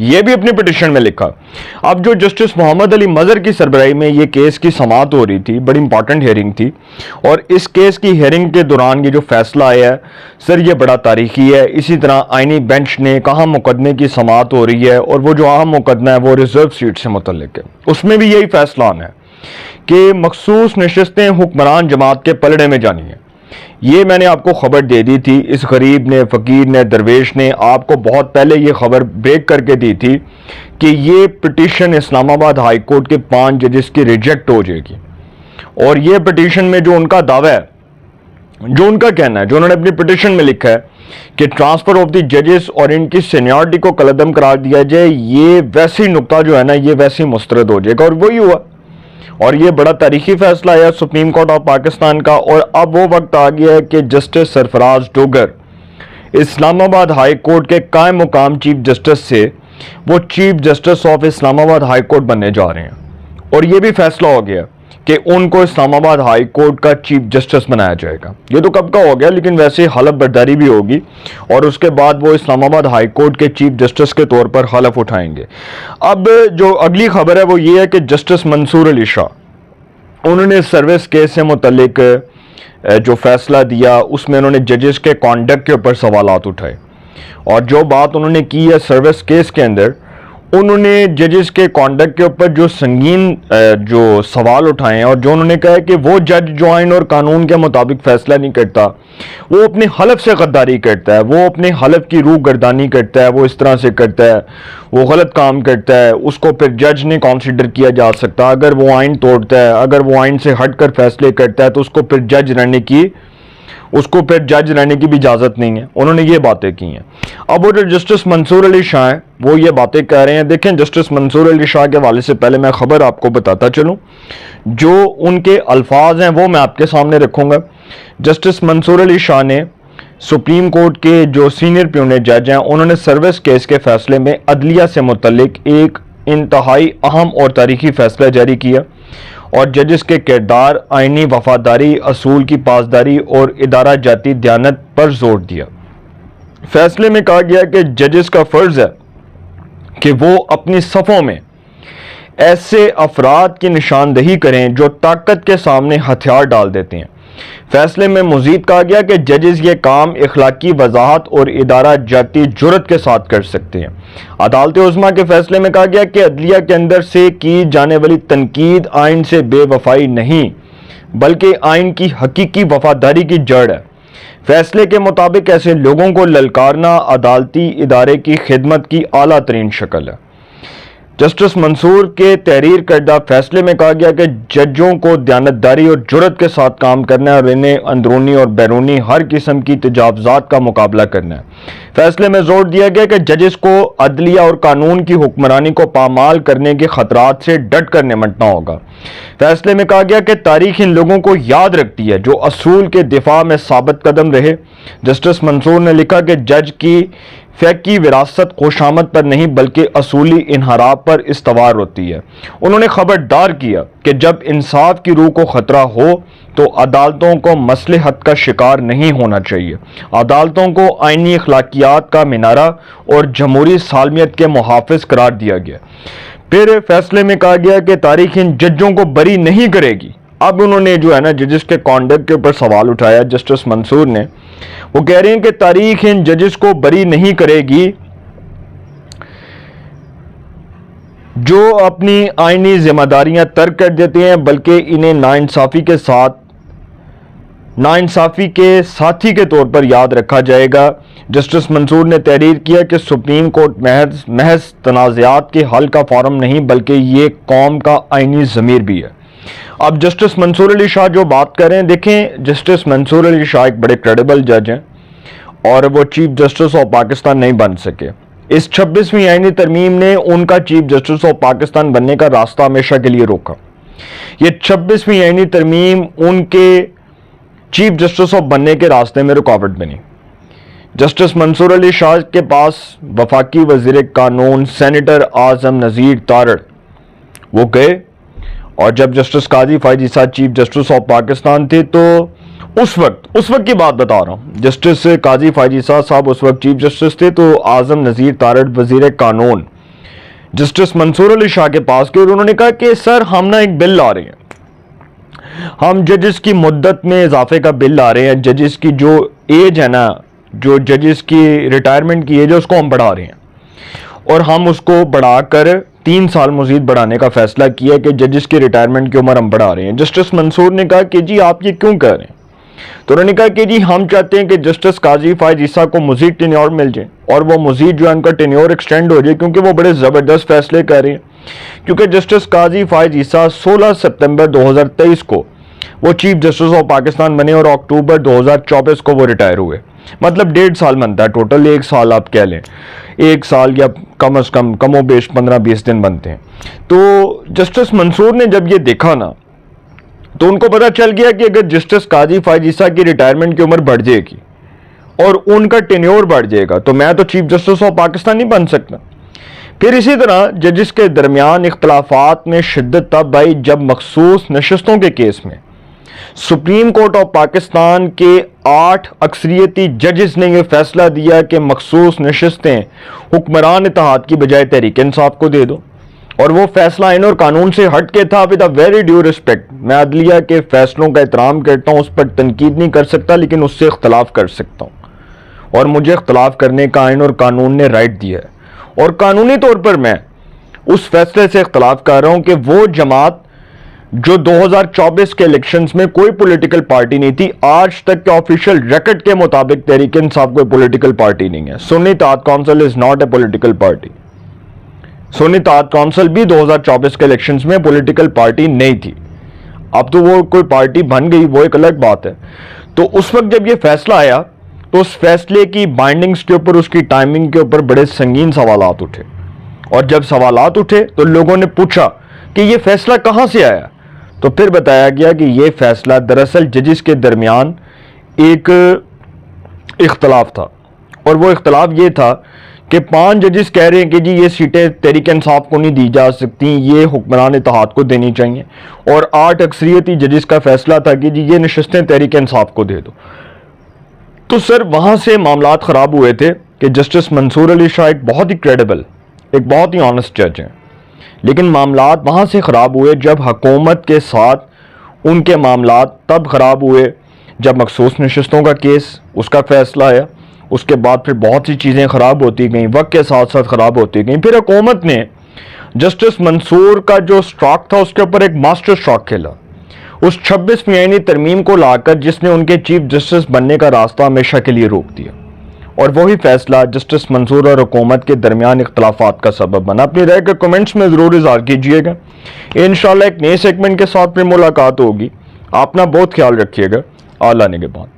یہ بھی اپنی پٹیشن میں لکھا۔ اب جو جسٹس محمد علی مظہر کی سربراہی میں یہ کیس کی سماعت ہو رہی تھی، بڑی امپورٹنٹ ہیئرنگ تھی، اور اس کیس کی ہیئرنگ کے دوران یہ جو فیصلہ آیا ہے سر یہ بڑا تاریخی ہے۔ اسی طرح آئینی بینچ نے کہاں مقدمے کی سماعت ہو رہی ہے، اور وہ جو اہم مقدمہ ہے وہ ریزرو سیٹ سے متعلق ہے، اس میں بھی یہی فیصلہ آنا ہے کہ مخصوص نشستیں حکمران جماعت کے پلڑے میں جانی ہیں۔ یہ میں نے آپ کو خبر دے دی تھی، اس غریب نے، فقیر نے، درویش نے آپ کو بہت پہلے یہ خبر بریک کر کے دی تھی کہ یہ پٹیشن اسلام آباد ہائی کورٹ کے 5 ججز کی ریجیکٹ ہو جائے گی، اور یہ پٹیشن میں جو ان کا دعویٰ ہے، جو ان کا کہنا ہے، جو انہوں نے اپنی پٹیشن میں لکھا ہے کہ ٹرانسفر آف دی ججز اور ان کی سینیورٹی کو کالعدم قرار دیا جائے، یہ ویسی نقطہ جو ہے نا یہ ویسی مسترد ہو جائے گا، اور وہی ہوا، اور یہ بڑا تاریخی فیصلہ آیا سپریم کورٹ آف پاکستان کا۔ اور اب وہ وقت آ گیا ہے کہ جسٹس سرفراز ڈوگر اسلام آباد ہائی کورٹ کے قائم مقام چیف جسٹس سے وہ چیف جسٹس آف اسلام آباد ہائی کورٹ بننے جا رہے ہیں، اور یہ بھی فیصلہ ہو گیا کہ ان کو اسلام آباد ہائی کورٹ کا چیف جسٹس بنایا جائے گا۔ یہ تو کب کا ہو گیا، لیکن ویسے حلف برداری بھی ہوگی، اور اس کے بعد وہ اسلام آباد ہائی کورٹ کے چیف جسٹس کے طور پر حلف اٹھائیں گے۔ اب جو اگلی خبر ہے وہ یہ ہے کہ جسٹس منصور علی شاہ، انہوں نے سروس کیس سے متعلق جو فیصلہ دیا اس میں انہوں نے ججز کے کانڈکٹ کے اوپر سوالات اٹھائے، اور جو بات انہوں نے کی ہے سروس کیس کے اندر، انہوں نے ججز کے کانڈکٹ کے اوپر جو سنگین جو سوال اٹھائے ہیں، اور جو انہوں نے کہا ہے کہ وہ جج جو آئین اور قانون کے مطابق فیصلہ نہیں کرتا، وہ اپنے حلف سے غداری کرتا ہے، وہ اپنے حلف کی روح گردانی کرتا ہے، وہ اس طرح سے کرتا ہے، وہ غلط کام کرتا ہے، اس کو پھر جج نے کنسیڈر کیا جا سکتا۔ اگر وہ آئین توڑتا ہے، اگر وہ آئین سے ہٹ کر فیصلے کرتا ہے تو اس کو پھر جج رہنے کی بھی اجازت نہیں ہے۔ انہوں نے یہ باتیں کی ہیں۔ اب وہ جو جسٹس منصور علی شاہ ہیں وہ یہ باتیں کہہ رہے ہیں۔ دیکھیں جسٹس منصور علی شاہ کے حوالے سے پہلے میں خبر آپ کو بتاتا چلوں، جو ان کے الفاظ ہیں وہ میں آپ کے سامنے رکھوں گا۔ جسٹس منصور علی شاہ نے سپریم کورٹ کے جو سینئر پیونی جج ہیں انہوں نے سروس کیس کے فیصلے میں عدلیہ سے متعلق ایک انتہائی اہم اور تاریخی فیصلہ جاری کیا، اور ججز کے کردار، آئینی وفاداری، اصول کی پاسداری اور ادارہ جاتی دیانت پر زور دیا۔ فیصلے میں کہا گیا کہ ججز کا فرض ہے کہ وہ اپنی صفوں میں ایسے افراد کی نشاندہی کریں جو طاقت کے سامنے ہتھیار ڈال دیتے ہیں۔ فیصلے میں مزید کہا گیا کہ ججز یہ کام اخلاقی وضاحت اور ادارہ جاتی جرات کے ساتھ کر سکتے ہیں۔ عدالت عظمیٰ کے فیصلے میں کہا گیا کہ عدلیہ کے اندر سے کی جانے والی تنقید آئین سے بے وفائی نہیں بلکہ آئین کی حقیقی وفاداری کی جڑ ہے۔ فیصلے کے مطابق ایسے لوگوں کو للکارنا عدالتی ادارے کی خدمت کی اعلیٰ ترین شکل ہے۔ جسٹس منصور کے تحریر کردہ فیصلے میں کہا گیا کہ ججوں کو دیانتداری اور جرات کے ساتھ کام کرنا ہے اور انہیں اندرونی اور بیرونی ہر قسم کی تجاوزات کا مقابلہ کرنا ہے۔ فیصلے میں زور دیا گیا کہ ججز کو عدلیہ اور قانون کی حکمرانی کو پامال کرنے کے خطرات سے ڈٹ کر نمٹنا ہوگا۔ فیصلے میں کہا گیا کہ تاریخ ان لوگوں کو یاد رکھتی ہے جو اصول کے دفاع میں ثابت قدم رہے۔ جسٹس منصور نے لکھا کہ جج کی فقہی وراثت خوشامد پر نہیں بلکہ اصولی انحراف پر استوار ہوتی ہے۔ انہوں نے خبردار کیا کہ جب انصاف کی روح کو خطرہ ہو تو عدالتوں کو مصلحت کا شکار نہیں ہونا چاہیے۔ عدالتوں کو آئینی اخلاقیات کا مینارہ اور جمہوری سالمیت کے محافظ قرار دیا گیا۔ پھر فیصلے میں کہا گیا کہ تاریخ ان ججوں کو بری نہیں کرے گی۔ اب انہوں نے جو ہے نا ججز کے کانڈکٹ کے اوپر سوال اٹھایا جسٹس منصور نے، وہ کہہ رہے ہیں کہ تاریخ ان ججز کو بری نہیں کرے گی جو اپنی آئینی ذمہ داریاں ترک کر دیتے ہیں بلکہ انہیں ناانصافی کے ساتھی کے طور پر یاد رکھا جائے گا۔ جسٹس منصور نے تحریر کیا کہ سپریم کورٹ محض تنازعات کے حل کا فورم نہیں بلکہ یہ قوم کا آئینی ضمیر بھی ہے۔ اب جسٹس منصور علی شاہ جو بات کر رہے ہیں، دیکھیں جسٹس منصور علی شاہ ایک بڑے کریڈیبل جج ہیں اور وہ چیف جسٹس آف پاکستان نہیں بن سکے۔ اس 26ویں آئینی ترمیم نے ان کا چیف جسٹس آف پاکستان بننے کا راستہ ہمیشہ کے لیے روکا۔ یہ 26ویں آئینی ترمیم ان کے چیف جسٹس آف بننے کے راستے میں رکاوٹ بنی۔ جسٹس منصور علی شاہ کے پاس وفاقی وزیر قانون سینیٹر اعظم نذیر تارڑ وہ گئے، اور جب justice Qazi Faez Isa chief justice of Pakistan تھے تو اس وقت کی بات بتا رہا ہوں، جسٹس قاضی فائز عیسیٰ صاحب اس وقت چیف جسٹس تھے، تو اعظم نذیر تارڑ وزیر قانون جسٹس منصور علی شاہ کے پاس گئے اور انہوں نے کہا کہ سر ہم نا ایک بل لا رہے ہیں، ہم ججز کی مدت میں اضافے کا بل لا رہے ہیں، ججز کی جو ایج ہے نا، جو ججز کی ریٹائرمنٹ کی ایج ہے اس کو ہم بڑھا رہے ہیں، اور ہم اس کو بڑھا کر 3 سال مزید بڑھانے کا فیصلہ کیا کہ ججز کی ریٹائرمنٹ کی عمر ہم بڑھا رہے ہیں۔ جسٹس منصور نے کہا کہ جی آپ یہ کیوں کر رہے ہیں؟ تو انہوں نے کہا کہ جی ہم چاہتے ہیں کہ جسٹس قاضی فائز عیسیٰ کو مزید ٹینیور مل جائے، اور وہ مزید جو ہے ان کا ٹینیور ایکسٹینڈ ہو جائے، کیونکہ وہ بڑے زبردست فیصلے کر رہے ہیں۔ کیونکہ جسٹس قاضی فائز عیسیٰ 16 ستمبر 2023 کو وہ چیف جسٹس آف پاکستان بنے اور اکتوبر 2024 کو وہ ریٹائر ہوئے، مطلب 1.5 سال بنتا ہے ٹوٹل، 1 سال آپ کہہ لیں، 1 سال یا کم از کم کم و بیش 15-20 دن بنتے ہیں۔ تو جسٹس منصور نے جب یہ دیکھا نا تو ان کو پتہ چل گیا کہ اگر جسٹس قاضی فائز عیسیٰ کی ریٹائرمنٹ کی عمر بڑھ جائے گی اور ان کا ٹینیور بڑھ جائے گا تو میں تو چیف جسٹس آف پاکستان نہیں بن سکتا۔ پھر اسی طرح ججز کے درمیان اختلافات میں شدت تب آئی جب مخصوص نشستوں کے کیس میں سپریم کورٹ آف پاکستان کے 8 اکثریتی ججز نے یہ فیصلہ دیا کہ مخصوص نشستیں حکمران اتحاد کی بجائے تحریک انصاف کو دے دو، اور وہ فیصلہ آئین اور قانون سے ہٹ کے تھا۔ With a very due respect, میں عدلیہ کے فیصلوں کا احترام کرتا ہوں، اس پر تنقید نہیں کر سکتا، لیکن اس سے اختلاف کر سکتا ہوں، اور مجھے اختلاف کرنے کا آئین اور قانون نے رائٹ دیا ہے، اور قانونی طور پر میں اس فیصلے سے اختلاف کر رہا ہوں کہ وہ جماعت جو 2024 کے الیکشنز میں کوئی پولیٹیکل پارٹی نہیں تھی، آج تک کے آفیشیل ریکارڈ کے مطابق تحریک انصاف کوئی پولیٹیکل پارٹی نہیں ہے۔ Sunni Ittehad council is not a political party. Sunni Ittehad council بھی 2024 کے الیکشنز میں پولیٹیکل پارٹی نہیں تھی، اب تو وہ کوئی پارٹی بن گئی، وہ ایک الگ بات ہے۔ تو اس وقت جب یہ فیصلہ آیا تو اس فیصلے کی بائنڈنگز کے اوپر، اس کی ٹائمنگ کے اوپر بڑے سنگین سوالات اٹھے، اور جب سوالات اٹھے تو لوگوں نے پوچھا کہ یہ فیصلہ کہاں سے آیا، تو پھر بتایا گیا کہ یہ فیصلہ دراصل ججز کے درمیان ایک اختلاف تھا، اور وہ اختلاف یہ تھا کہ 5 ججز کہہ رہے ہیں کہ جی یہ سیٹیں تحریک انصاف کو نہیں دی جا سکتی، یہ حکمران اتحاد کو دینی چاہیے، اور 8 اکثریتی ججز کا فیصلہ تھا کہ جی یہ نشستیں تحریک انصاف کو دے دو۔ تو سر وہاں سے معاملات خراب ہوئے تھے کہ جسٹس منصور علی شاہ ایک بہت ہی کریڈیبل، ایک بہت ہی آنسٹ جج ہیں، لیکن معاملات وہاں سے خراب ہوئے جب حکومت کے ساتھ ان کے معاملات تب خراب ہوئے جب مخصوص نشستوں کا کیس، اس کا فیصلہ آیا، اس کے بعد پھر بہت سی چیزیں خراب ہوتی گئیں، وقت کے ساتھ ساتھ خراب ہوتی گئیں۔ پھر حکومت نے جسٹس منصور کا جو سٹاک تھا اس کے اوپر ایک ماسٹر سٹاک کھیلا، اس 26ویں آئینی ترمیم کو لا کر، جس نے ان کے چیف جسٹس بننے کا راستہ ہمیشہ کے لیے روک دیا، اور وہی فیصلہ جسٹس منصور اور حکومت کے درمیان اختلافات کا سبب بنا۔ اپنی رائے کے کمنٹس میں ضرور اظہار کیجئے گا۔ انشاءاللہ ایک نئے سیگمنٹ کے ساتھ پھر ملاقات ہوگی۔ اپنا بہت خیال رکھیے گا۔ اللہ نگہبان۔